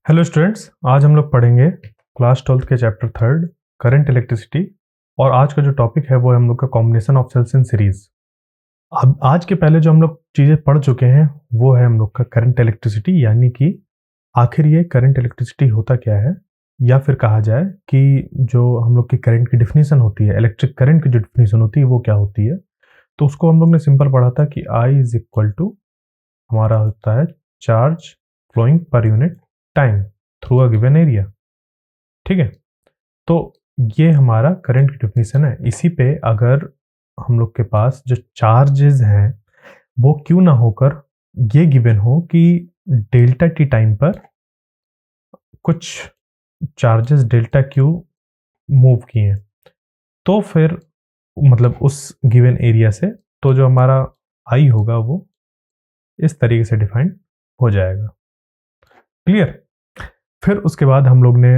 Hello students, आज हम लोग पढ़ेंगे क्लास 12th के चैप्टर 3 करंट इलेक्ट्रिसिटी। और आज का जो टॉपिक है वो है हम लोग का combination of cells in series. अब आज के पहले जो हम लोग चीज़ें पढ़ चुके हैं वो है हम लोग का करंट इलेक्ट्रिसिटी, यानी कि आखिर ये करंट इलेक्ट्रिसिटी होता क्या है, या फिर कहा जाए कि जो हम लोग की करंट की डिफिनीशन होती है, इलेक्ट्रिक करंट की जो डिफिनीशन होती है वो क्या होती है। तो उसको हम लोग ने सिंपल पढ़ा था कि आई इज इक्वल टू हमारा होता है charge flowing per unit time through a given area. ठीक है, तो ये हमारा करंट की डेफिनेशन है। इसी पे अगर हम लोग के पास जो चार्जेस हैं वो क्यों ना होकर ये गिवन हो कि डेल्टा टी टाइम पर कुछ चार्जेस डेल्टा क्यू मूव किए, तो फिर मतलब उस गिवन एरिया से, तो जो हमारा आई होगा वो इस तरीके से डिफाइन हो जाएगा। क्लियर। फिर उसके बाद हम लोग ने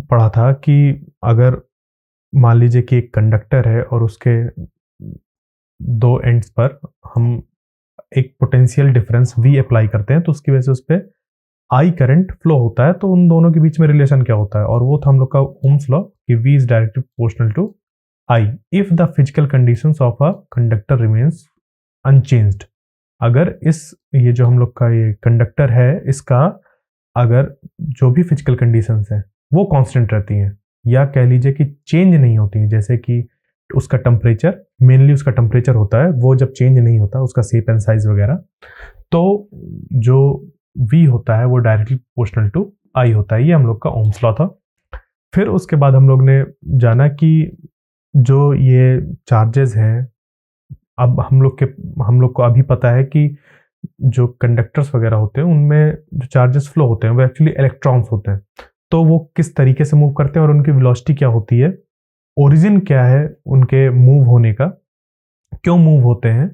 पढ़ा था कि अगर मान लीजिए कि एक कंडक्टर है और उसके दो एंड्स पर हम एक पोटेंशियल डिफरेंस V अप्लाई करते हैं, तो उसकी वजह से उस पर I करंट फ्लो होता है। तो उन दोनों के बीच में रिलेशन क्या होता है, और वो था हम लोग का ओम्स लॉ कि V is directly proportional to I if the physical conditions of a conductor remains unchanged. अगर ये जो हम लोग का ये कंडक्टर है, इसका अगर जो भी फिजिकल कंडीशंस हैं वो कांस्टेंट रहती हैं, या कह लीजिए कि चेंज नहीं होती हैं, जैसे कि उसका टेम्परेचर, मेनली उसका टेम्परेचर होता है, वो जब चेंज नहीं होता, उसका शेप एंड साइज वगैरह, तो जो V होता है वो डायरेक्टली प्रोपोर्शनल टू I होता है। ये हम लोग का ओम्स लॉ था। फिर उसके बाद हम लोग ने जाना कि जो ये चार्जेस हैं, अब हम लोग को अभी पता है कि जो कंडक्टर्स वगैरह होते हैं उनमें जो चार्जेस फ्लो होते हैं वो एक्चुअली इलेक्ट्रॉन्स होते हैं। तो वो किस तरीके से मूव करते हैं और उनकी वेलोसिटी क्या होती है, ओरिजिन क्या है उनके मूव होने का, क्यों मूव होते हैं,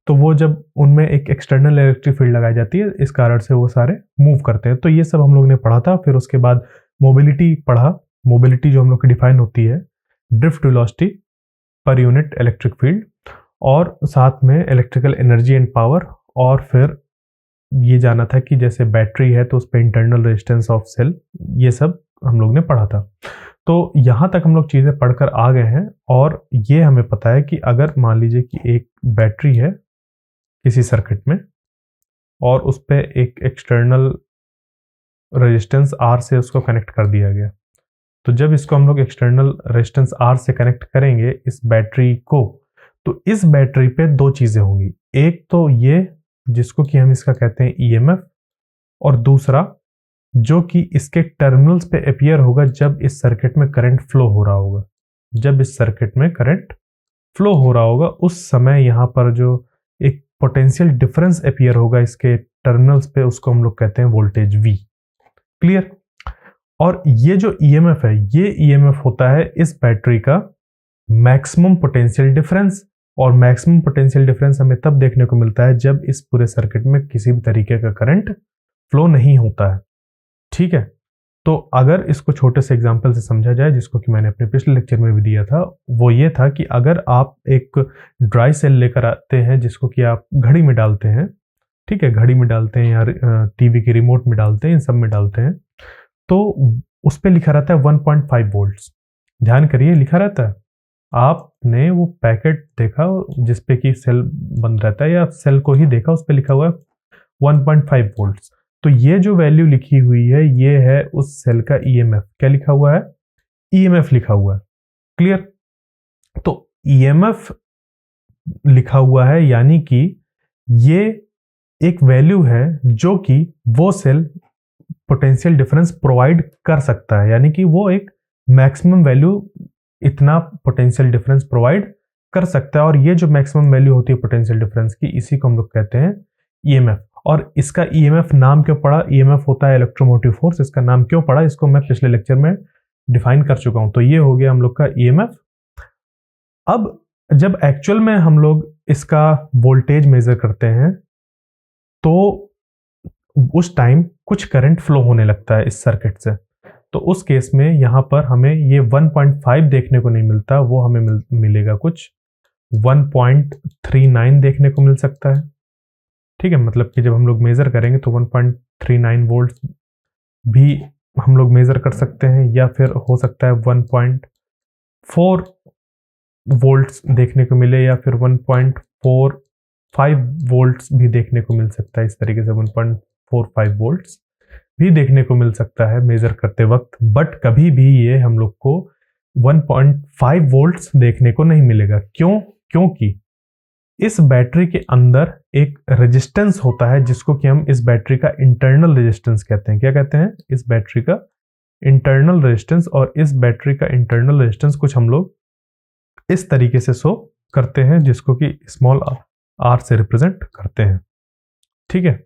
तो वो जब उनमें एक एक्सटर्नल इलेक्ट्रिक फील्ड लगाई जाती है, इस कारण से वो सारे मूव करते हैं। तो ये सब हम लोग ने पढ़ा था। फिर उसके बाद मोबिलिटी पढ़ा। मोबिलिटी जो हम लोग की डिफाइन होती है drift velocity per unit electric field, और साथ में इलेक्ट्रिकल एनर्जी एंड पावर। और फिर ये जाना था कि जैसे बैटरी है तो उस पर इंटरनल रेजिस्टेंस ऑफ सेल, ये सब हम लोग ने पढ़ा था। तो यहाँ तक हम लोग चीज़ें पढ़कर आ गए हैं, और ये हमें पता है कि अगर मान लीजिए कि एक बैटरी है किसी सर्किट में और उस पर एक एक्सटर्नल रेजिस्टेंस R से उसको कनेक्ट कर दिया गया, तो जब इसको हम लोग एक्सटर्नल रेजिस्टेंस R से कनेक्ट करेंगे इस बैटरी को, तो इस बैटरी पे दो चीज़ें होंगी। एक तो ये जिसको कि हम इसका कहते हैं EMF, और दूसरा जो कि इसके टर्मिनल्स पे अपीयर होगा जब इस सर्किट में करंट फ्लो हो रहा होगा। जब इस सर्किट में करंट फ्लो हो रहा होगा उस समय यहाँ पर जो एक पोटेंशियल डिफरेंस अपीयर होगा इसके टर्मिनल्स पे, उसको हम लोग कहते हैं वोल्टेज V। क्लियर। और ये जो EMF है, ये EMF होता है इस बैटरी का मैक्सिमम पोटेंशियल डिफरेंस। और मैक्सिमम पोटेंशियल डिफरेंस हमें तब देखने को मिलता है जब इस पूरे सर्किट में किसी भी तरीके का करंट फ्लो नहीं होता है। ठीक है, तो अगर इसको छोटे से एग्जांपल से समझा जाए, जिसको कि मैंने अपने पिछले लेक्चर में भी दिया था, वो ये था कि अगर आप एक ड्राई सेल लेकर आते हैं जिसको कि आप घड़ी में डालते हैं, ठीक है, घड़ी में डालते हैं या टीवी के रिमोट में डालते हैं, इन सब में डालते हैं, तो उस पर लिखा रहता है 1.5 वोल्ट्स। ध्यान करिए, लिखा रहता है। आपने वो पैकेट देखा जिसपे कि सेल बंद रहता है, या सेल को ही देखा, उस पर लिखा हुआ है 1.5 वोल्ट्स। तो ये जो वैल्यू लिखी हुई है ये है उस सेल का EMF। क्या लिखा हुआ है? EMF लिखा हुआ है। क्लियर। तो EMF लिखा हुआ है, यानी कि ये एक वैल्यू है जो कि वो सेल पोटेंशियल डिफरेंस प्रोवाइड कर सकता है, यानी कि वो एक मैक्सिमम वैल्यू इतना पोटेंशियल डिफरेंस प्रोवाइड कर सकता है। और ये जो मैक्सिमम वैल्यू होती है पोटेंशियल डिफरेंस की, इसी को हम लोग कहते हैं EMF। और इसका EMF नाम क्यों पड़ा? EMF होता है इलेक्ट्रोमोटिव फोर्स। इसका नाम क्यों पड़ा, इसको मैं पिछले लेक्चर में डिफाइन कर चुका हूं। तो ये हो गया हम लोग का EMF। अब जब एक्चुअल में हम लोग इसका वोल्टेज मेजर करते हैं तो उस टाइम कुछ करंट फ्लो होने लगता है इस सर्किट से। तो उस केस में यहाँ पर हमें ये 1.5 देखने को नहीं मिलता, वो हमें मिलेगा कुछ 1.39 देखने को मिल सकता है। ठीक है, मतलब कि जब हम लोग मेजर करेंगे तो 1.39 वोल्ट भी हम लोग मेजर कर सकते हैं, या फिर हो सकता है 1.4 वोल्ट्स देखने को मिले, या फिर 1.45 वोल्ट्स भी देखने को मिल सकता है। इस तरीके से 1.45 वोल्ट्स भी देखने को मिल सकता है मेजर करते वक्त, बट कभी भी ये हम लोग को 1.5 वोल्ट्स देखने को नहीं मिलेगा। क्यों? क्योंकि इस बैटरी के अंदर एक रेजिस्टेंस होता है जिसको कि हम इस बैटरी का इंटरनल रेजिस्टेंस कहते हैं। क्या कहते हैं? इस बैटरी का इंटरनल रेजिस्टेंस। और इस बैटरी का इंटरनल रेजिस्टेंस कुछ हम लोग इस तरीके से शो करते हैं, जिसको कि स्मॉल आर से रिप्रेजेंट करते हैं। ठीक है,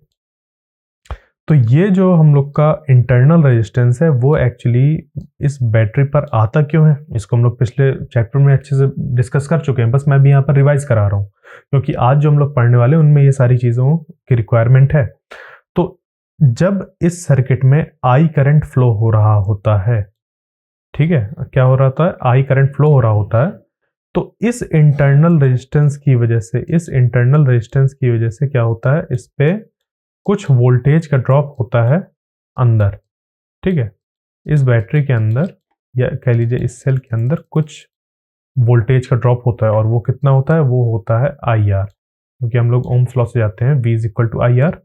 तो ये जो हम लोग का इंटरनल रेजिस्टेंस है वो एक्चुअली इस बैटरी पर आता क्यों है, इसको हम लोग पिछले चैप्टर में अच्छे से डिस्कस कर चुके हैं। बस मैं भी यहाँ पर रिवाइज करा रहा हूँ, क्योंकि आज जो हम लोग पढ़ने वाले हैं उनमें ये सारी चीज़ों की रिक्वायरमेंट है। तो जब इस सर्किट में आई करंट फ्लो हो रहा होता है, ठीक है, क्या हो रहा था? आई करंट फ्लो हो रहा होता है। तो इस इंटरनल रेजिस्टेंस की वजह से क्या होता है? इस पे कुछ वोल्टेज का ड्रॉप होता है अंदर। ठीक है, इस बैटरी के अंदर, या कह लीजिए इस सेल के अंदर कुछ वोल्टेज का ड्रॉप होता है। और वो कितना होता है? वो होता है आई आर, क्योंकि हम लोग ओम्स लॉ से जाते हैं, V is equal to I R.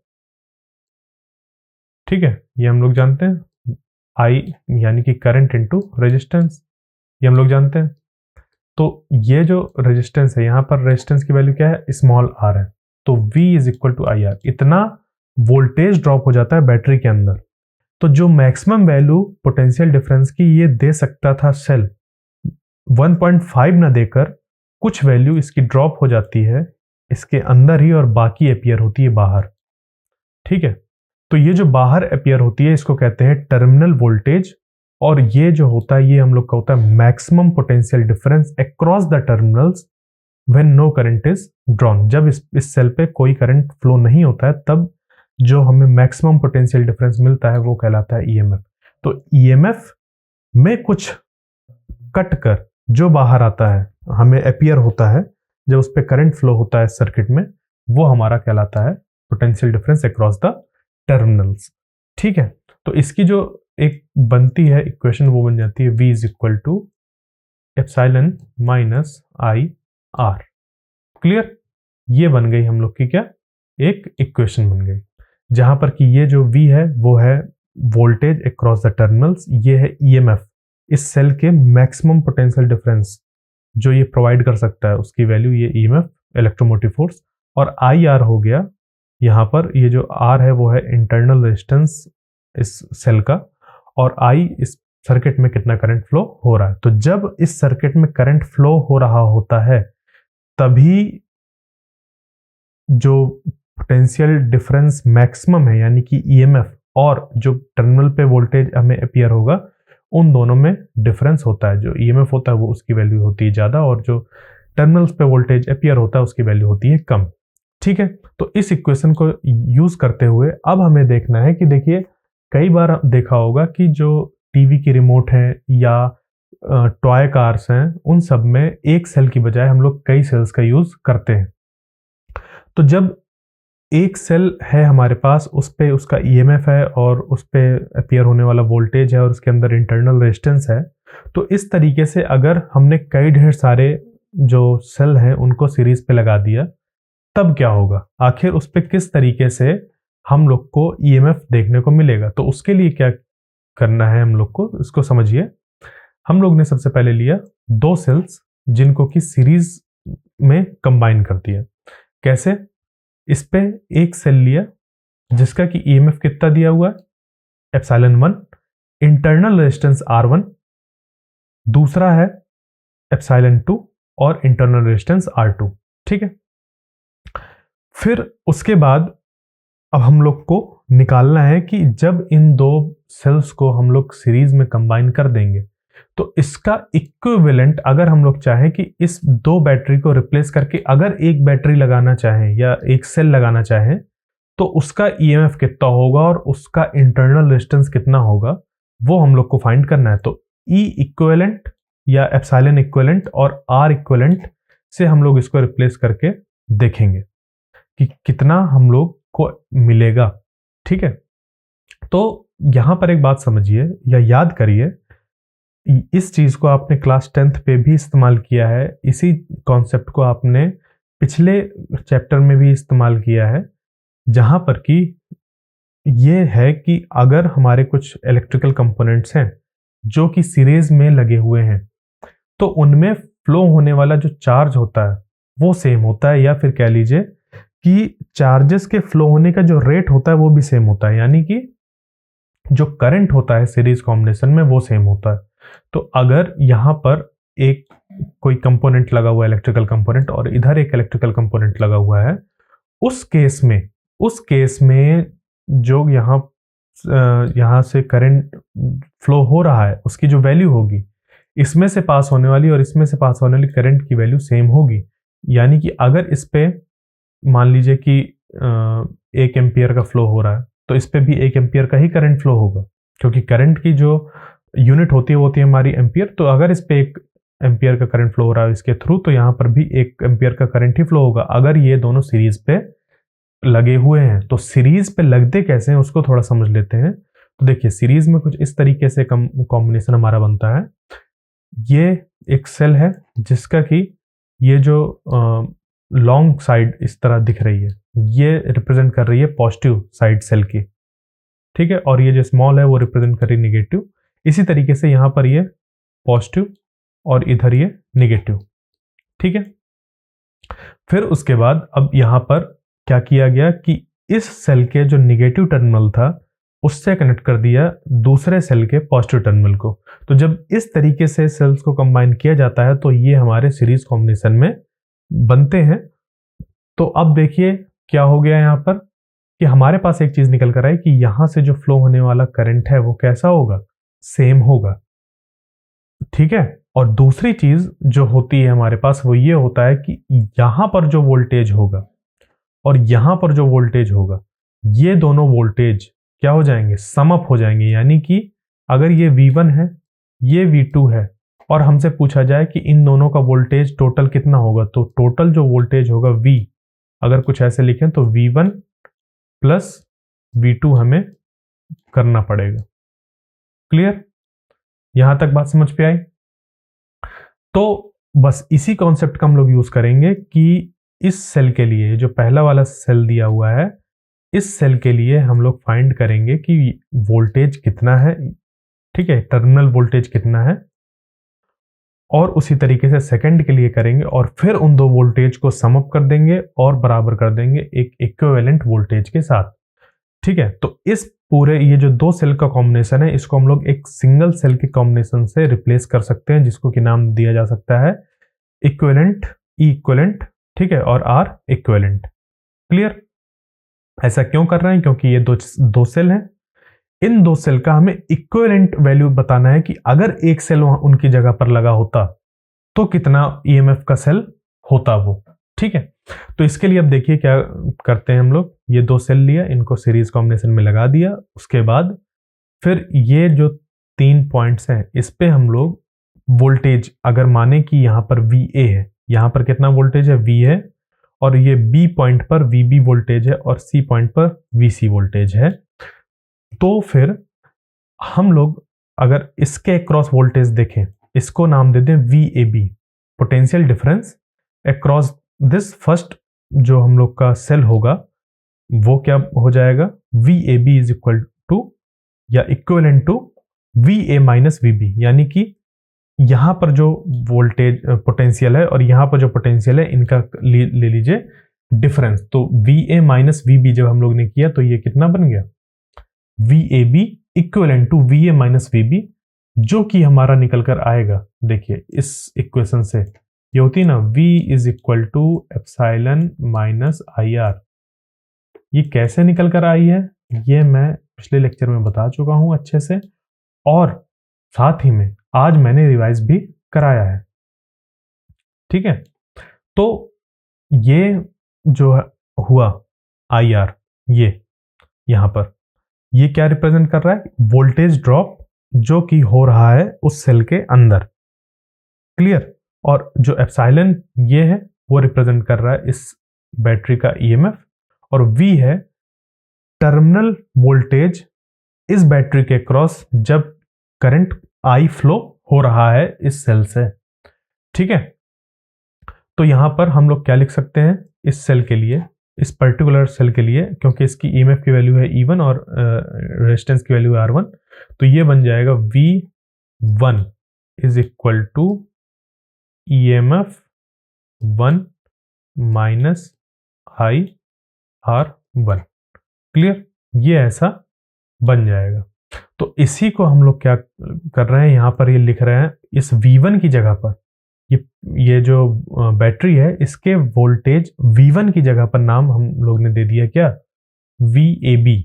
ठीक है, ये हम लोग जानते हैं। आई यानी कि करंट इनटू रेजिस्टेंस, ये हम लोग जानते हैं। तो ये जो रेजिस्टेंस है, यहाँ पर रेजिस्टेंस की वैल्यू क्या है? स्मॉल आर है। तो V is equal to I R, इतना वोल्टेज ड्रॉप हो जाता है बैटरी के अंदर। तो जो मैक्सिमम वैल्यू पोटेंशियल डिफरेंस की ये दे सकता था सेल, 1.5 ना देकर कुछ वैल्यू इसकी ड्रॉप हो जाती है इसके अंदर ही, और बाकी अपीयर होती है बाहर। ठीक है, तो ये जो बाहर अपीयर होती है इसको कहते हैं टर्मिनल वोल्टेज। और ये जो होता है ये हम लोग का होता है maximum potential difference across the terminals when no current is drawn. जब इस सेल पे कोई करंट फ्लो नहीं होता है तब जो हमें मैक्सिमम पोटेंशियल डिफरेंस मिलता है वो कहलाता है ईएमएफ। तो ईएमएफ में कुछ कट कर जो बाहर आता है, हमें अपीयर होता है जब उस पर करंट फ्लो होता है सर्किट में, वो हमारा कहलाता है potential difference across the terminals. ठीक है, तो इसकी जो एक बनती है इक्वेशन वो बन जाती है V is equal to epsilon minus I R. Clear? ये बन गई हम लोग की क्या? एक इक्वेशन बन गई, जहां पर कि ये जो V है वो है वोल्टेज अक्रॉस द टर्मिनल्स, ये है ईएमएफ, इस सेल के मैक्सिमम पोटेंशियल डिफरेंस जो ये प्रोवाइड कर सकता है उसकी वैल्यू, ये ईएमएफ इलेक्ट्रोमोटिव फोर्स। और आई आर हो गया यहाँ पर, ये जो आर है वो है इंटरनल रेजिस्टेंस इस सेल का, और आई इस सर्किट में कितना करंट फ्लो हो रहा है। तो जब इस सर्किट में करंट फ्लो हो रहा होता है तभी जो पोटेंशियल डिफरेंस मैक्सिमम है यानी कि ईएमएफ, और जो टर्मिनल पे वोल्टेज हमें अपीयर होगा, उन दोनों में डिफरेंस होता है। जो ईएमएफ होता है वो उसकी वैल्यू होती है ज़्यादा, और जो टर्मिनल्स पे वोल्टेज अपीयर होता है उसकी वैल्यू होती है कम। ठीक है, तो इस इक्वेशन को यूज करते हुए अब हमें देखना है कि देखिए कई बार देखा होगा कि जो टीवी की रिमोट है या टॉय कार्स हैं, उन सब में एक सेल की बजाय हम लोग कई सेल्स का यूज करते हैं। तो जब एक सेल है हमारे पास, उस पे उसका ईएमएफ है और उस पे अपीयर होने वाला वोल्टेज है और उसके अंदर इंटरनल रेजिस्टेंस है, तो इस तरीके से अगर हमने कई ढेर सारे जो सेल हैं उनको सीरीज पे लगा दिया तब क्या होगा? आखिर उस पे किस तरीके से हम लोग को ईएमएफ देखने को मिलेगा? तो उसके लिए क्या करना है हम लोग को, इसको समझिए। हम लोग ने सबसे पहले लिया दो सेल्स जिनको कि सीरीज में कंबाइन कर दिया। कैसे? इस पे एक सेल लिया जिसका कि ईएमएफ कितना दिया हुआ है? एप्सिलॉन 1, इंटरनल रेजिस्टेंस R1, दूसरा है एप्सिलॉन 2 और इंटरनल रेजिस्टेंस R2। ठीक है, फिर उसके बाद अब हम लोग को निकालना है कि जब इन दो सेल्स को हम लोग सीरीज में कंबाइन कर देंगे तो इसका इक्विवेलेंट, अगर हम लोग चाहें कि इस दो बैटरी को रिप्लेस करके अगर एक बैटरी लगाना चाहें या एक सेल लगाना चाहें, तो उसका ईएमएफ कितना होगा और उसका इंटरनल रेजिस्टेंस कितना होगा, वो हम लोग को फाइंड करना है। तो ई इक्विवेलेंट या एप्सिलॉन इक्विवेलेंट और आर इक्विवेलेंट से हम लोग इसको रिप्लेस करके देखेंगे कि कितना हम लोग को मिलेगा। ठीक है, तो यहां पर एक बात समझिए या याद करिए, इस चीज को आपने क्लास 10th पे भी इस्तेमाल किया है, इसी कॉन्सेप्ट को आपने पिछले चैप्टर में भी इस्तेमाल किया है, जहां पर कि ये है कि अगर हमारे कुछ इलेक्ट्रिकल कंपोनेंट्स हैं जो कि सीरीज में लगे हुए हैं, तो उनमें फ्लो होने वाला जो चार्ज होता है वो सेम होता है, या फिर कह लीजिए कि चार्जेस के फ्लो होने का जो रेट होता है वो भी सेम होता है, यानी कि जो करंट होता है सीरीज कॉम्बिनेशन में वो सेम होता है। तो अगर यहाँ पर एक कोई कंपोनेंट लगा हुआ है, इलेक्ट्रिकल कंपोनेंट, और इधर एक इलेक्ट्रिकल कंपोनेंट लगा हुआ है, उस केस में जो यहाँ से करंट फ्लो हो रहा है उसकी जो वैल्यू होगी, इसमें से पास होने वाली और इसमें से पास होने वाली करंट की वैल्यू सेम होगी। यानी कि अगर इस पे मान लीजिए कि 1 एम्पियर का फ्लो हो रहा है, तो इस पे भी 1 एम्पियर का ही करंट फ्लो होगा, क्योंकि करंट की जो यूनिट होती है हमारी एम्पियर। तो अगर इस पे 1 एम्पियर का करंट फ्लो हो रहा है इसके थ्रू, तो यहाँ पर भी 1 एम्पियर का करंट ही फ्लो होगा, अगर ये दोनों सीरीज पे लगे हुए हैं। तो सीरीज पे लगते कैसे हैं उसको थोड़ा समझ लेते हैं। तो देखिए, सीरीज में कुछ इस तरीके से कॉम्बिनेशन हमारा बनता है। ये एक सेल है जिसका कि ये जो लॉन्ग साइड इस तरह दिख रही है, ये रिप्रेजेंट कर रही है पॉजिटिव साइड सेल की, ठीक है, और ये जो स्मॉल है वो रिप्रेजेंट कर रही है निगेटिव। इसी तरीके से यहाँ पर ये पॉजिटिव और इधर ये निगेटिव, ठीक है। फिर उसके बाद अब यहाँ पर क्या किया गया कि इस सेल के जो निगेटिव टर्मिनल था उससे कनेक्ट कर दिया दूसरे सेल के पॉजिटिव टर्मिनल को। तो जब इस तरीके से सेल्स को कंबाइन किया जाता है तो ये हमारे सीरीज कॉम्बिनेशन में बनते हैं। तो अब देखिए क्या हो गया यहाँ पर कि हमारे पास एक चीज निकल कर आई कि यहां से जो फ्लो होने वाला करंट है वो कैसा होगा, सेम होगा, ठीक है। और दूसरी चीज जो होती है हमारे पास वो ये होता है कि यहां पर जो वोल्टेज होगा और यहां पर जो वोल्टेज होगा, ये दोनों वोल्टेज क्या हो जाएंगे, सम अप हो जाएंगे। यानी कि अगर ये V1 है, ये V2 है, और हमसे पूछा जाए कि इन दोनों का वोल्टेज टोटल कितना होगा, तो टोटल जो वोल्टेज होगा V, अगर कुछ ऐसे लिखें तो V1 प्लस V2 हमें करना पड़ेगा। क्लियर? यहां तक बात समझ पे आई? तो बस इसी कॉन्सेप्ट का हम लोग यूज करेंगे कि इस सेल के लिए, जो पहला वाला सेल दिया हुआ है, इस सेल के लिए हम लोग फाइंड करेंगे कि वोल्टेज कितना है, ठीक है, टर्मिनल वोल्टेज कितना है, और उसी तरीके से सेकंड के लिए करेंगे, और फिर उन दो वोल्टेज को सम अप कर देंगे और बराबर कर देंगे एक इक्विवेलेंट वोल्टेज के साथ, ठीक है। तो इस पूरे ये जो दो सेल का कॉम्बिनेशन है, इसको हम लोग एक सिंगल सेल के कॉम्बिनेशन से रिप्लेस कर सकते हैं, जिसको कि नाम दिया जा सकता है इक्विवेलेंट, ई इक्विवेलेंट, ठीक है, और आर इक्विवेलेंट। क्लियर? ऐसा क्यों कर रहे हैं? क्योंकि ये दो सेल हैं, इन दो सेल का हमें इक्विवेलेंट वैल्यू बताना है कि अगर एक सेल उनकी जगह पर लगा होता तो कितना ईएमएफ का सेल होता वो, ठीक है। तो इसके लिए अब देखिए क्या करते हैं हम लोग, ये दो सेल लिया, इनको सीरीज कॉम्बिनेशन में लगा दिया, उसके बाद फिर ये जो 3 पॉइंट्स हैं इस पे हम लोग वोल्टेज अगर माने कि यहाँ पर VA है, यहाँ पर कितना वोल्टेज है, V है, और ये B पॉइंट पर VB वोल्टेज है, और C पॉइंट पर VC वोल्टेज है, तो फिर हम लोग अगर इसके क्रॉस वोल्टेज देखें, इसको नाम दे दें VAB, potential difference across this first जो हम लोग का सेल होगा वो क्या हो जाएगा, VAB इज इक्वल टू या equivalent to VA minus VB। यानी कि यहां पर जो वोल्टेज पोटेंशियल है और यहां पर जो पोटेंशियल है, इनका ले लीजिए डिफरेंस। तो VA माइनस VB जब हम लोग ने किया तो ये कितना बन गया, VAB equivalent to VA minus VB, जो कि हमारा निकल कर आएगा, देखिए इस इक्वेशन से ये होती है ना, V is equal to epsilon minus IR। ये कैसे निकल कर आई है ये मैं पिछले लेक्चर में बता चुका हूं अच्छे से, और साथ ही में आज मैंने रिवाइज भी कराया है, ठीक है। तो ये जो हुआ IR, ये यहां पर ये क्या रिप्रेजेंट कर रहा है, वोल्टेज ड्रॉप जो कि हो रहा है उस सेल के अंदर। क्लियर? और जो एप्सिलॉन ये है वो रिप्रेजेंट कर रहा है इस बैटरी का EMF, और V है टर्मिनल वोल्टेज इस बैटरी के क्रॉस जब करंट आई फ्लो हो रहा है इस सेल से, ठीक है। तो यहां पर हम लोग क्या लिख सकते हैं इस सेल के लिए, इस पर्टिकुलर सेल के लिए, क्योंकि इसकी ईएमएफ की वैल्यू है E1 और रेजिस्टेंस की वैल्यू है R1, तो ये बन जाएगा V1 is equal to EMF 1 minus IR1। Clear, ये ऐसा बन जाएगा। तो इसी को हम लोग क्या कर रहे हैं, यहां पर ये लिख रहे हैं इस V1 की जगह पर, ये जो बैटरी है इसके वोल्टेज V1 की जगह पर नाम हम लोग ने दे दिया क्या, VAB।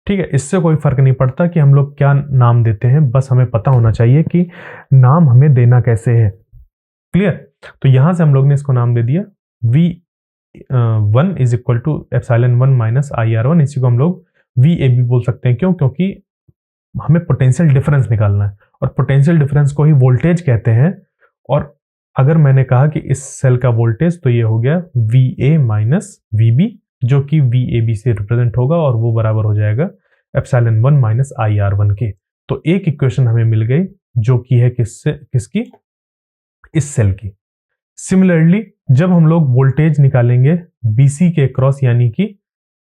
ठीक है, इससे कोई फर्क नहीं पड़ता कि हम लोग क्या नाम देते हैं, बस हमें पता होना चाहिए कि नाम हमें देना कैसे है। क्लियर, तो यहां से हम लोग ने इसको नाम दे दिया V1 is equal to ε1 minus IR1। इसी को हम लोग VAB बोल सकते हैं। क्यों? क्योंकि हमें पोटेंशियल डिफरेंस निकालना है और पोटेंशियल डिफरेंस को ही वोल्टेज कहते हैं। और अगर मैंने कहा कि इस सेल का वोल्टेज, तो ये हो गया VA माइनस VB, जो कि VAB से रिप्रेजेंट होगा और वो बराबर हो जाएगा ε1 माइनस IR1 के। तो एक इक्वेशन हमें मिल गई जो कि है किसकी, इस सेल की। सिमिलरली जब हम लोग वोल्टेज निकालेंगे BC के क्रॉस, यानी कि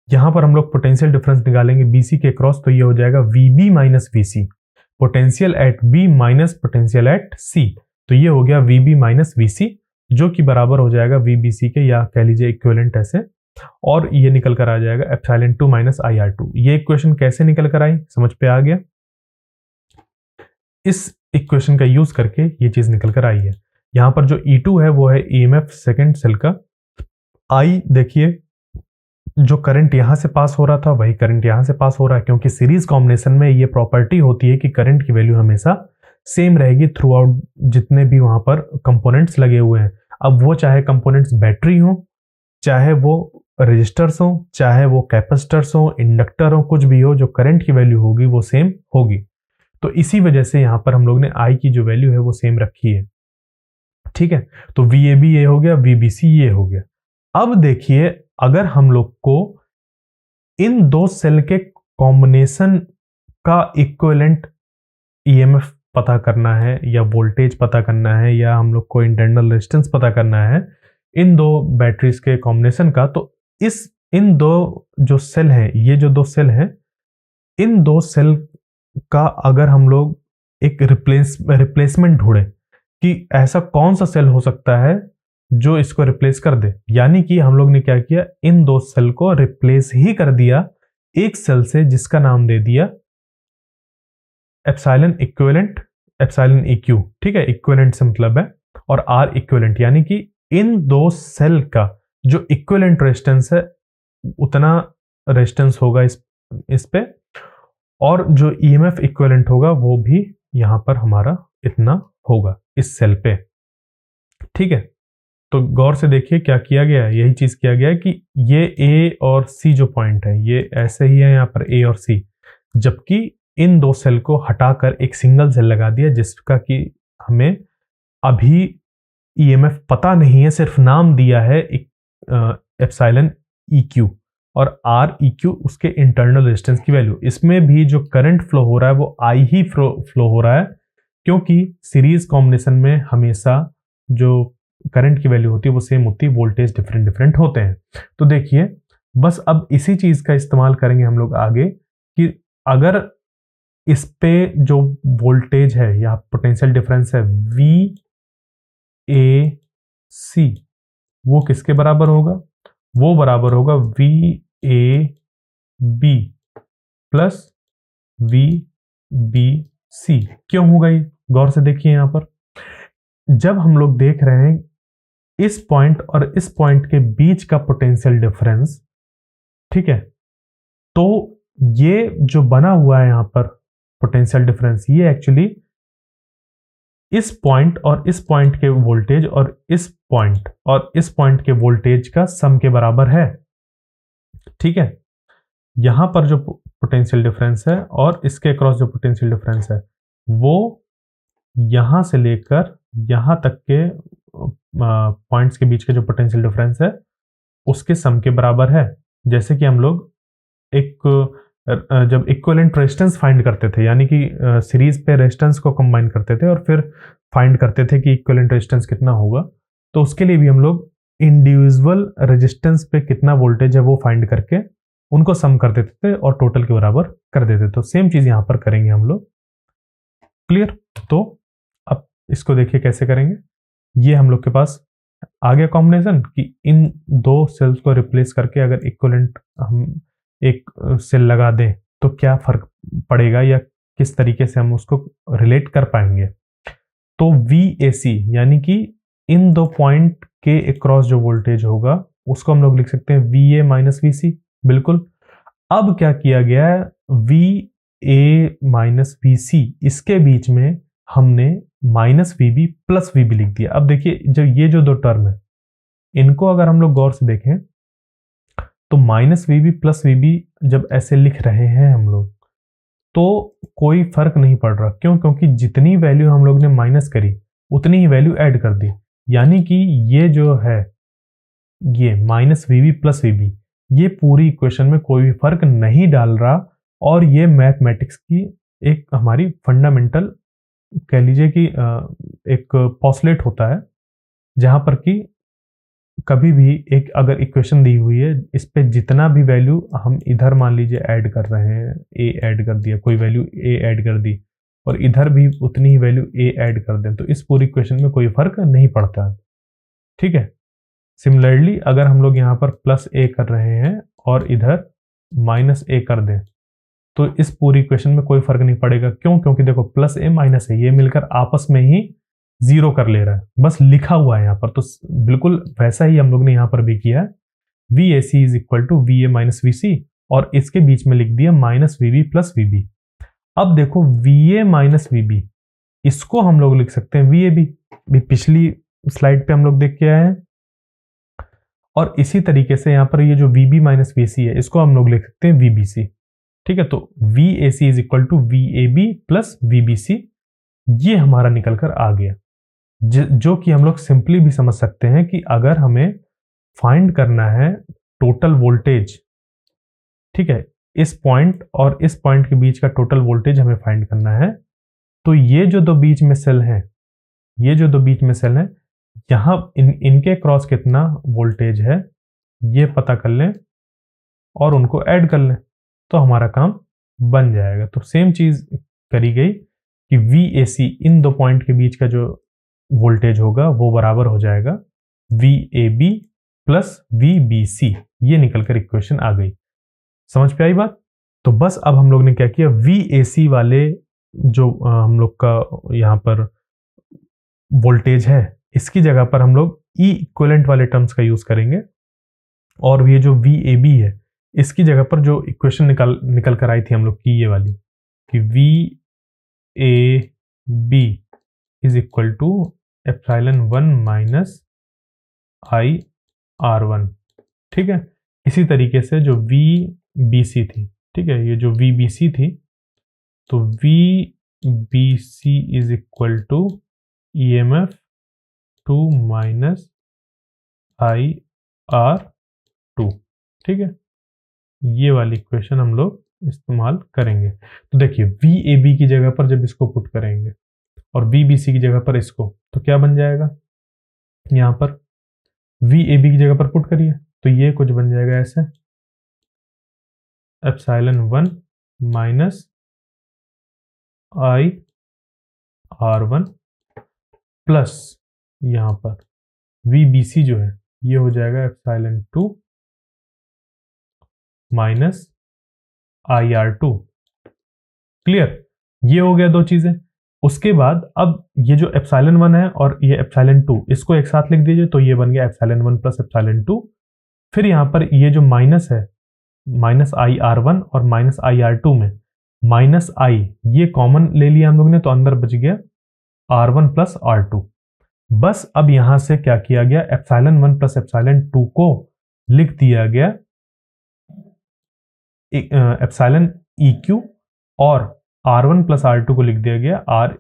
यहां पर हम लोग पोटेंशियल डिफरेंस निकालेंगे BC के क्रॉस, तो ये हो जाएगा VB minus VC, potential at B minus potential at C। तो ये हो गया VB माइनस VC, जो कि बराबर हो जाएगा VBC के, या कह लीजिए इक्विवेलेंट ऐसे, और ये निकल कर आ जाएगा ε2 माइनस IR2। ये इक्वेशन कैसे निकल कर आई, समझ पे आ गया? इस इक्वेशन का यूज करके ये चीज निकल कर आई है। यहां पर जो E2 है वो है EMF सेकेंड सेल का। I देखिए, जो करंट यहां से पास हो रहा था वही करंट यहां से पास हो रहा है, क्योंकि सीरीज कॉम्बिनेशन में ये प्रॉपर्टी होती है कि करंट की वैल्यू हमेशा सेम रहेगी थ्रू आउट जितने भी वहां पर कंपोनेंट्स लगे हुए हैं। अब वो चाहे कंपोनेंट्स बैटरी हो, चाहे वो रेजिस्टर्स हो, चाहे वो कैपेसिटर्स हो, इंडक्टर हो, कुछ भी हो, जो करंट की वैल्यू होगी वो सेम होगी। तो इसी वजह से यहां पर हम लोग ने I की जो वैल्यू है वो सेम रखी है। ठीक है, तो VAB ये हो गया, VBC ये हो गया। अब देखिए, अगर हम लोग को इन दो सेल के कॉम्बिनेशन का इक्विवेलेंट EMF पता करना है, या वोल्टेज पता करना है, या हम लोग को इंटरनल रेजिस्टेंस पता करना है इन दो बैटरीज के कॉम्बिनेशन का, तो इन दो जो सेल हैं, ये जो दो सेल हैं, इन दो सेल का अगर हम लोग एक रिप्लेसमेंट ढूंढे कि ऐसा कौन सा सेल हो सकता है जो इसको रिप्लेस कर दे, यानी कि हम लोग ने क्या किया, इन दो सेल को रिप्लेस ही कर दिया एक सेल से जिसका नाम दे दिया एप्सिलॉन इक्विवेलेंट, एप्सिलॉन EQ। ठीक है, इक्विवेलेंट से मतलब है, और R इक्विवेलेंट, यानी कि इन दो सेल का जो इक्विवेलेंट रेजिस्टेंस है उतना रेजिस्टेंस होगा इस पे, और जो EMF इक्विवेलेंट होगा वो भी यहां पर हमारा इतना होगा इस सेल पे। ठीक है, तो गौर से देखिए क्या किया गया है, यही चीज किया गया है कि ये A और C जो पॉइंट है ये ऐसे ही है यहाँ पर A और C, जबकि इन दो सेल को हटाकर एक सिंगल सेल लगा दिया जिसका कि हमें अभी EMF पता नहीं है, सिर्फ नाम दिया है एप्सिलॉन EQ, और R EQ उसके इंटरनल रेजिस्टेंस की वैल्यू। इसमें भी जो करंट फ्लो हो रहा है वो I ही फ्लो हो रहा है, क्योंकि सीरीज कॉम्बिनेशन में हमेशा जो करंट की वैल्यू होती है वो सेम होती है, वोल्टेज डिफरेंट होते हैं। तो देखिए, बस अब इसी चीज का इस्तेमाल करेंगे हम लोग आगे, कि अगर इस पे जो वोल्टेज है या पोटेंशियल डिफरेंस है VAC, वो किसके बराबर होगा, वो बराबर होगा VAB प्लस VBC। क्यों होगा ये, गौर से देखिए, यहां पर जब हम लोग देख रहे हैं इस पॉइंट और इस पॉइंट के बीच का पोटेंशियल डिफरेंस, ठीक है, तो ये जो बना हुआ है यहां पर पोटेंशियल डिफरेंस, ये एक्चुअली इस पॉइंट और इस पॉइंट के वोल्टेज और इस पॉइंट के वोल्टेज का सम के बराबर है। ठीक है, यहां पर जो पोटेंशियल डिफरेंस है और इसके अक्रॉस जो पोटेंशियल डिफरेंस है वो यहां से लेकर यहां तक के पॉइंट्स के बीच का जो पोटेंशियल डिफरेंस है उसके सम के बराबर है। जैसे कि हम लोग एक जब इक्विवेलेंट रेजिस्टेंस फाइंड करते थे, यानी कि सीरीज पे रेजिस्टेंस को कंबाइन करते थे और फिर फाइंड करते थे कि इक्विवेलेंट रेजिस्टेंस कितना होगा, तो उसके लिए भी हम लोग इंडिविजुअल रेजिस्टेंस पे कितना वोल्टेज है वो फाइंड करके उनको सम कर देते थे और टोटल के बराबर कर देते थे। तो सेम चीज यहां पर करेंगे हम लोग। क्लियर? तो अब इसको देखिए कैसे करेंगे। ये हम लोग के पास आ गया कॉम्बिनेशन कि इन दो सेल्स को रिप्लेस करके अगर इक्विवेलेंट हम एक सेल लगा दें तो क्या फर्क पड़ेगा या किस तरीके से हम उसको रिलेट कर पाएंगे। तो VAC यानी कि इन दो पॉइंट के अक्रॉस जो वोल्टेज होगा उसको हम लोग लिख सकते हैं VA माइनस VC। बिल्कुल। अब क्या किया गया है, VA माइनस VC इसके बीच में हमने माइनस VB प्लस VB लिख दिया। अब देखिए जब ये जो दो टर्म है इनको अगर हम लोग गौर से देखें तो माइनस VB प्लस VB जब ऐसे लिख रहे हैं हम लोग तो कोई फर्क नहीं पड़ रहा। क्यों? क्योंकि जितनी वैल्यू हम लोग ने माइनस करी उतनी ही वैल्यू ऐड कर दी, यानी कि ये जो है ये माइनस VB प्लस VB ये पूरी इक्वेशन में कोई भी फर्क नहीं डाल रहा। और ये मैथमेटिक्स की एक हमारी फंडामेंटल कह लीजिए कि एक पॉस्टुलेट होता है जहां पर कि कभी भी एक अगर इक्वेशन दी हुई है इस पे जितना भी वैल्यू हम इधर मान लीजिए ऐड कर रहे हैं, ए ऐड कर दिया, कोई वैल्यू ए ऐड कर दी और इधर भी उतनी ही वैल्यू ए ऐड कर दें तो इस पूरी इक्वेशन में कोई फर्क नहीं पड़ता। ठीक है। सिमिलरली अगर हम लोग यहाँ पर प्लस ए कर रहे हैं और इधर माइनस ए कर दें तो इस पूरी इक्वेशन में कोई फर्क नहीं पड़ेगा। क्यों? क्योंकि देखो प्लस ए माइनस ए ये मिलकर आपस में ही जीरो कर ले रहा है, बस लिखा हुआ है यहाँ पर। तो बिल्कुल वैसा ही हम लोग ने यहाँ पर भी किया है। VAC is equal to VA minus VC और इसके बीच में लिख दिया माइनस VB प्लस VB। अब देखो VA माइनस VB इसको हम लोग लिख सकते हैं VAB, भी पिछली स्लाइड पे हम लोग देख के आए हैं। और इसी तरीके से यहाँ पर ये जो VB माइनस VC है इसको हम लोग लिख सकते हैं VBC। ठीक है। तो VAC is equal to VAB plus VBC ये हमारा निकल कर आ गया, जो कि हम लोग सिंपली भी समझ सकते हैं कि अगर हमें फाइंड करना है टोटल वोल्टेज, ठीक है, इस पॉइंट और इस पॉइंट के बीच का टोटल वोल्टेज हमें फाइंड करना है, तो ये जो दो बीच में सेल हैं, ये जो दो बीच में सेल हैं यहां इनके क्रॉस कितना वोल्टेज है ये पता कर लें और उनको ऐड कर लें तो हमारा काम बन जाएगा। तो सेम चीज करी गई कि VAC इन दो पॉइंट के बीच का जो वोल्टेज होगा वो बराबर हो जाएगा VAB प्लस VBC। ये निकलकर इक्वेशन आ गई। समझ पे आई बात? तो बस अब हम लोग ने क्या किया, VAC वाले जो हम लोग का यहाँ पर वोल्टेज है इसकी जगह पर हम लोग E इक्विवेलेंट वाले टर्म्स का यूज करेंगे और ये जो VAB है इसकी जगह पर जो इक्वेशन निकल कर आई थी हम लोग की ये वाली कि VAB is equal to epsilon 1 minus IR1। ठीक है। इसी तरीके से जो VBC थी, ठीक है, ये जो VBC थी तो VBC is equal to EMF 2 minus IR2। ठीक है। ये वाली इक्वेशन हम लोग इस्तेमाल करेंगे। तो देखिए VAB की जगह पर जब इसको पुट करेंगे और VBC की जगह पर इसको तो क्या बन जाएगा, यहां पर VAB की जगह पर पुट करिए तो ये कुछ बन जाएगा ऐसे एप्सिलॉन 1 माइनस IR1 प्लस यहां पर VBC जो है ये हो जाएगा एप्सिलॉन 2 माइनस IR2। क्लियर? ये हो गया दो चीजें। उसके बाद अब ये जो एप्सिलॉन 1 है और ये एप्सिलॉन 2 इसको एक साथ लिख दीजिए तो ये बन गया एप्सिलॉन 1 प्लस एप्सिलॉन 2। फिर यहां पर ये जो माइनस है माइनस IR1 और माइनस IR2 में माइनस I ये कॉमन ले लिया हम लोग ने तो अंदर बच गया R1 प्लस R2। बस अब यहां से क्या किया गया, एप्सिलॉन 1 प्लस एप्सिलॉन 2 को लिख दिया गया एप्सिलॉन EQ और R1 प्लस R2 को लिख दिया गया R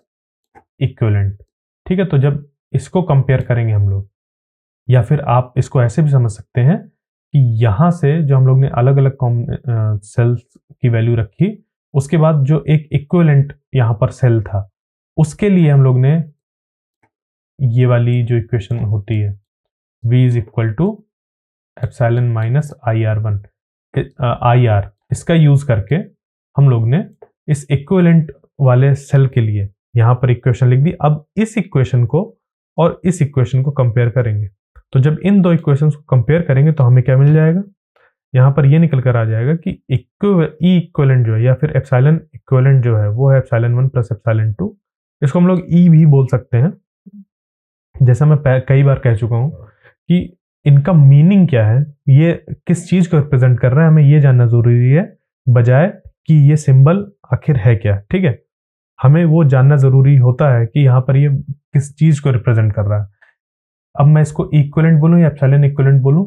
इक्विवेलेंट। ठीक है। तो जब इसको कंपेयर करेंगे हम लोग, या फिर आप इसको ऐसे भी समझ सकते हैं कि यहां से जो हम लोग ने अलग अलग सेल्स की वैल्यू रखी, उसके बाद जो एक इक्विवेलेंट यहाँ पर सेल था उसके लिए हम लोग ने ये वाली जो इक्वेशन होती है V is equal to epsilon minus IR1 IR, इसका यूज करके हम लोग ने इस इक्विवेलेंट वाले सेल के लिए यहाँ पर इक्वेशन लिख दी। अब इस इक्वेशन को और इस इक्वेशन को कंपेयर करेंगे, तो जब इन दो इक्वेशंस को कंपेयर करेंगे तो हमें क्या मिल जाएगा, यहाँ पर ये निकल कर आ जाएगा कि ई इक्विवेलेंट जो है या फिर एप्सिलॉन इक्विवेलेंट जो है वो है एप्सिलॉन 1 प्लस एप्सिलॉन 2। इसको हम लोग ई भी बोल सकते हैं। जैसा मैं कई बार कह चुका हूं कि इनका मीनिंग क्या है, ये किस चीज को रिप्रेजेंट कर रहा है, हमें ये जानना जरूरी है बजाय कि ये सिंबल आखिर है क्या। ठीक है, हमें वो जानना जरूरी होता है कि यहाँ पर ये किस चीज को रिप्रेजेंट कर रहा है। अब मैं इसको इक्विवेलेंट बोलूं या एप्सिलॉन इक्विवेलेंट बोलूं,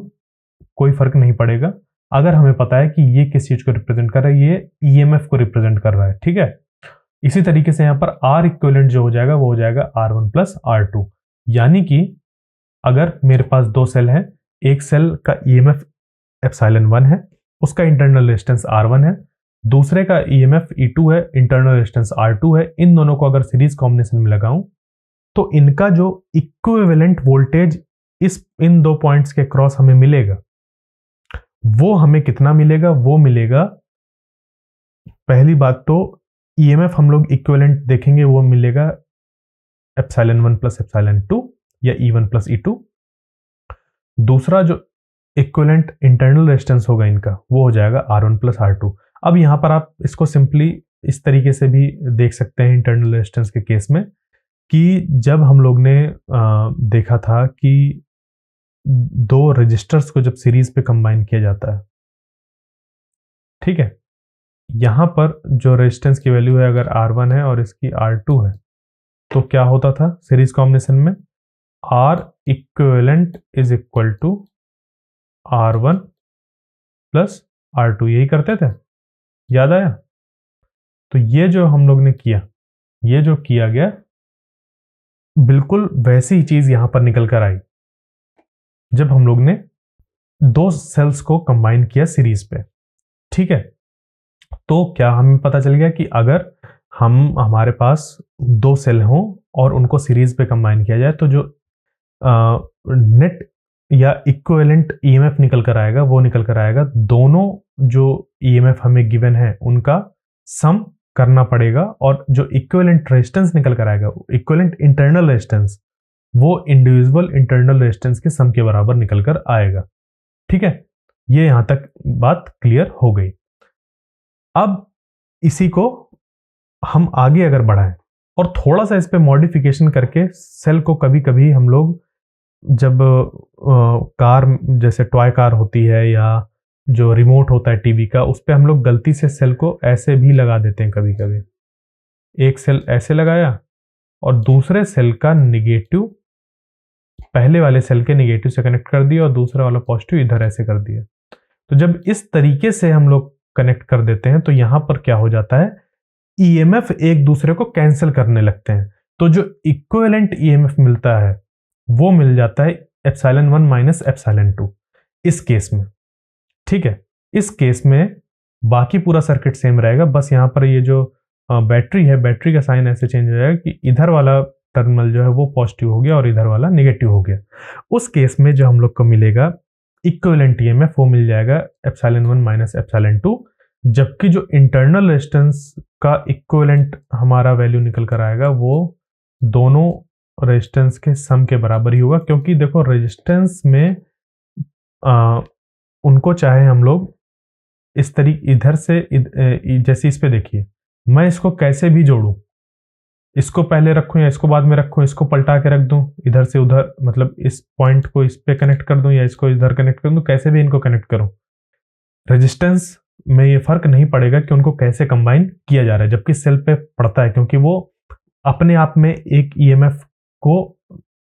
कोई फर्क नहीं पड़ेगा अगर हमें पता है कि ये किस चीज को रिप्रेजेंट कर रहा है, ये ईएमएफ को रिप्रेजेंट कर रहा है। ठीक है, इसी तरीके से यहाँ पर आर इक्विवेलेंट जो हो जाएगा वो हो जाएगा R1 प्लस R2, यानी कि अगर मेरे पास दो सेल हैं, एक सेल का ईएमएफ एप्सिलॉन 1 है, उसका इंटरनल रेजिस्टेंस R1 है, दूसरे का ईएमएफ E2 है, इंटरनल रेजिस्टेंस R2 है। इन दोनों को अगर सीरीज कॉम्बिनेशन में लगाऊं तो इनका जो इक्विवेलेंट वोल्टेज इन दो पॉइंट्स के क्रॉस हमें मिलेगा वो हमें कितना मिलेगा, वो मिलेगा, पहली बात तो ईएमएफ हम लोग इक्विवेलेंट देखेंगे वो मिलेगा एप्सिलॉन 1 प्लस एप्सिलॉन 2 या E1 प्लस E2। दूसरा जो इक्विवेलेंट इंटरनल रेजिस्टेंस होगा इनका वो हो जाएगा R1 प्लस R2। अब यहां पर आप इसको सिंपली इस तरीके से भी देख सकते हैं इंटरनल रेजिस्टेंस के केस में कि जब हम लोग ने देखा था कि दो रजिस्टर्स को जब सीरीज पे कंबाइन किया जाता है, ठीक है, यहां पर जो रेजिस्टेंस की वैल्यू है अगर R1 है और इसकी R2 है तो क्या होता था सीरीज कॉम्बिनेशन में, R equivalent is equal to R1 plus R2, यही करते थे, याद आया। तो ये जो हम लोग ने किया, ये जो किया गया बिल्कुल वैसी ही चीज यहां पर निकल कर आई जब हम लोग ने दो सेल्स को कंबाइन किया सीरीज पे। ठीक है, तो क्या हमें पता चल गया कि अगर हमारे पास दो सेल हों और उनको सीरीज पे कंबाइन किया जाए तो जो नेट या इक्विवेलेंट ईएमएफ निकल कर आएगा वो निकल कर आएगा दोनों जो ईएमएफ हमें गिवन है उनका सम करना पड़ेगा, और जो इक्विवेलेंट रेजिस्टेंस निकल कर आएगा, इक्विवेलेंट इंटरनल रेजिस्टेंस, वो इंडिविजुअल इंटरनल रेजिस्टेंस के सम के बराबर निकल कर आएगा। ठीक है, ये यहां तक बात क्लियर हो गई। अब इसी को हम आगे अगर बढ़ाएं और थोड़ा सा इस पे मॉडिफिकेशन करके सेल को, कभी कभी हम लोग जब कार जैसे टॉय कार होती है या जो रिमोट होता है टीवी का, उस पे हम लोग गलती से सेल को ऐसे भी लगा देते हैं। कभी कभी एक सेल ऐसे लगाया और दूसरे सेल का निगेटिव पहले वाले सेल के निगेटिव से कनेक्ट कर दिया और दूसरा वाला पॉजिटिव इधर ऐसे कर दिया। तो जब इस तरीके से हम लोग कनेक्ट कर देते हैं तो यहां पर क्या हो जाता है, ईएमएफ एक दूसरे को कैंसिल करने लगते हैं। तो जो इक्विवेलेंट ईएमएफ मिलता है वो मिल जाता है एप्सिलॉन 1 माइनस एप्सिलॉन 2 इस केस में। ठीक है, इस केस में बाकी पूरा सर्किट सेम रहेगा, बस यहां पर ये जो बैटरी है, बैटरी का साइन ऐसे चेंज हो जाएगा कि इधर वाला टर्मिनल जो है वो पॉजिटिव हो गया और इधर वाला नेगेटिव हो गया। उस केस में जो हम लोग को मिलेगा इक्विवेलेंट ईएमएफ वो मिल जाएगा एप्सिलॉन 1 माइनस एप्सिलॉन 2, जबकि जो इंटरनल रेजिस्टेंस का इक्विवेलेंट हमारा वैल्यू निकल कर आएगा वो दोनों रेजिस्टेंस के सम के बराबर ही होगा, क्योंकि देखो रेजिस्टेंस में उनको चाहे हम लोग इस तरीके इधर से जैसे इस पे देखिए, मैं इसको कैसे भी जोड़ूं, इसको पहले रखूं या इसको बाद में रखूं, इसको पलटा के रख दूं इधर से उधर, मतलब इस पॉइंट को इस पे कनेक्ट कर दूं या इसको इधर कनेक्ट कर दूं, कैसे भी इनको कनेक्ट करूं, रेजिस्टेंस में ये फर्क नहीं पड़ेगा कि उनको कैसे कंबाइन किया जा रहा है, जबकि सेल पे पड़ता है क्योंकि वो अपने आप में एक ईएमएफ को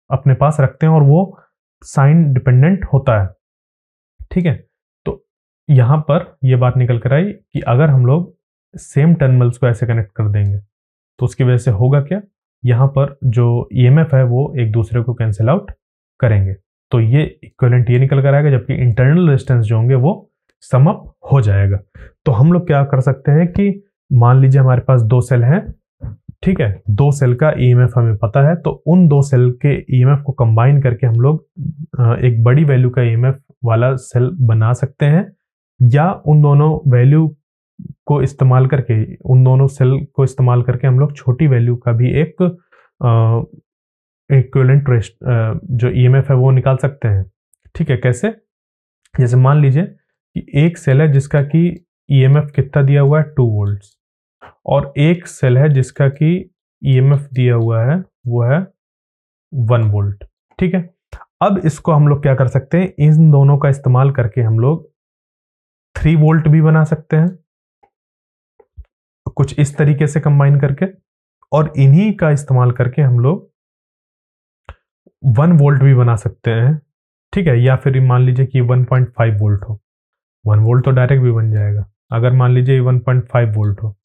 अपने पास रखते हैं और वो साइन डिपेंडेंट होता है। ठीक है, तो यहां पर यह बात निकल कर आई कि अगर हम लोग सेम टर्मिनल्स को ऐसे कनेक्ट कर देंगे तो उसकी वजह से होगा क्या, यहां पर जो ईएमएफ है वो एक दूसरे को कैंसिल आउट करेंगे, तो ये इक्विवेलेंट ये निकल कर आएगा, जबकि इंटरनल रेजिस्टेंस जो होंगे वो सम अप हो जाएगा। तो हम लोग क्या कर सकते हैं कि मान लीजिए हमारे पास 2 सेल हैं, ठीक है, 2 सेल का ईएमएफ हमें पता है, तो उन 2 सेल के ईएमएफ को कंबाइन करके हम लोग एक बड़ी वैल्यू का ईएमएफ वाला सेल बना सकते हैं, या उन दोनों वैल्यू को इस्तेमाल करके, उन दोनों सेल को इस्तेमाल करके हम लोग छोटी वैल्यू का भी एक इक्विवेलेंट जो ईएमएफ है वो निकाल सकते हैं। ठीक है, कैसे? जैसे मान लीजिए कि एक सेल है जिसका कि ईएमएफ कितना दिया हुआ है 2 वोल्ट्स, और एक सेल है जिसका कि ईएमएफ दिया हुआ है वो है 1 वोल्ट। ठीक है, अब इसको हम लोग क्या कर सकते हैं, इन दोनों का इस्तेमाल करके हम लोग 3 वोल्ट भी बना सकते हैं, कुछ इस तरीके से कंबाइन करके, और इन्हीं का इस्तेमाल करके हम लोग 1 वोल्ट भी बना सकते हैं। ठीक है, या फिर मान लीजिए कि 1.5 वोल्ट हो, 1 वोल्ट तो डायरेक्ट भी बन जाएगा। अगर मान लीजिए 1.5 वोल्ट हो,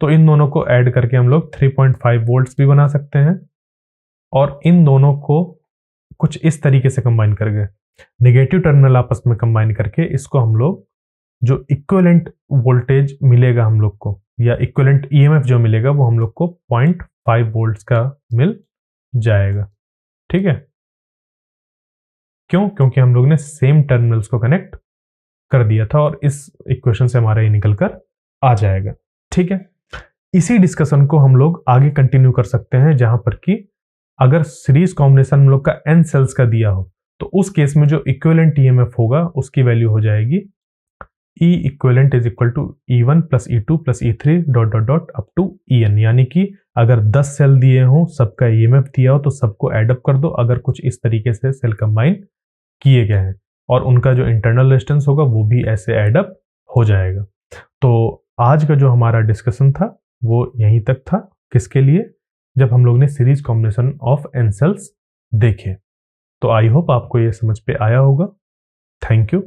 तो इन दोनों को ऐड करके हम लोग 3.5 वोल्ट्स भी बना सकते हैं, और इन दोनों को कुछ इस तरीके से कंबाइन करके, नेगेटिव टर्मिनल आपस में कंबाइन करके, इसको हम लोग जो इक्विवेलेंट वोल्टेज मिलेगा हम लोग को, या इक्विवेलेंट ईएमएफ जो मिलेगा, वो हम लोग को 0.5 वोल्ट्स का मिल जाएगा। ठीक है, क्यों? क्योंकि हम लोग ने सेम टर्मिनल्स को कनेक्ट कर दिया था, और इस इक्वेशन से हमारा ये निकल कर आ जाएगा। ठीक है, इसी डिस्कशन को हम लोग आगे कंटिन्यू कर सकते हैं, जहां पर कि अगर सीरीज कॉम्बिनेशन हम लोग का n सेल्स का दिया हो, तो उस केस में जो इक्विवेलेंट ईएमएफ होगा उसकी वैल्यू हो जाएगी E equivalent is equal to E1 plus E2 plus E3 dot dot dot up to En। यानी कि अगर 10 सेल दिए हों, सबका ईएमएफ दिया हो, तो सबको एडअप कर दो, अगर कुछ इस तरीके से सेल कंबाइन किए गए हैं, और उनका जो इंटरनल रेजिस्टेंस होगा वो भी ऐसे एडअप हो जाएगा। तो आज का जो हमारा डिस्कशन था वो यहीं तक था। किसके लिए? जब हम लोग ने series combination of n cells देखे। तो आई होप आपको ये समझ पे आया होगा। Thank you.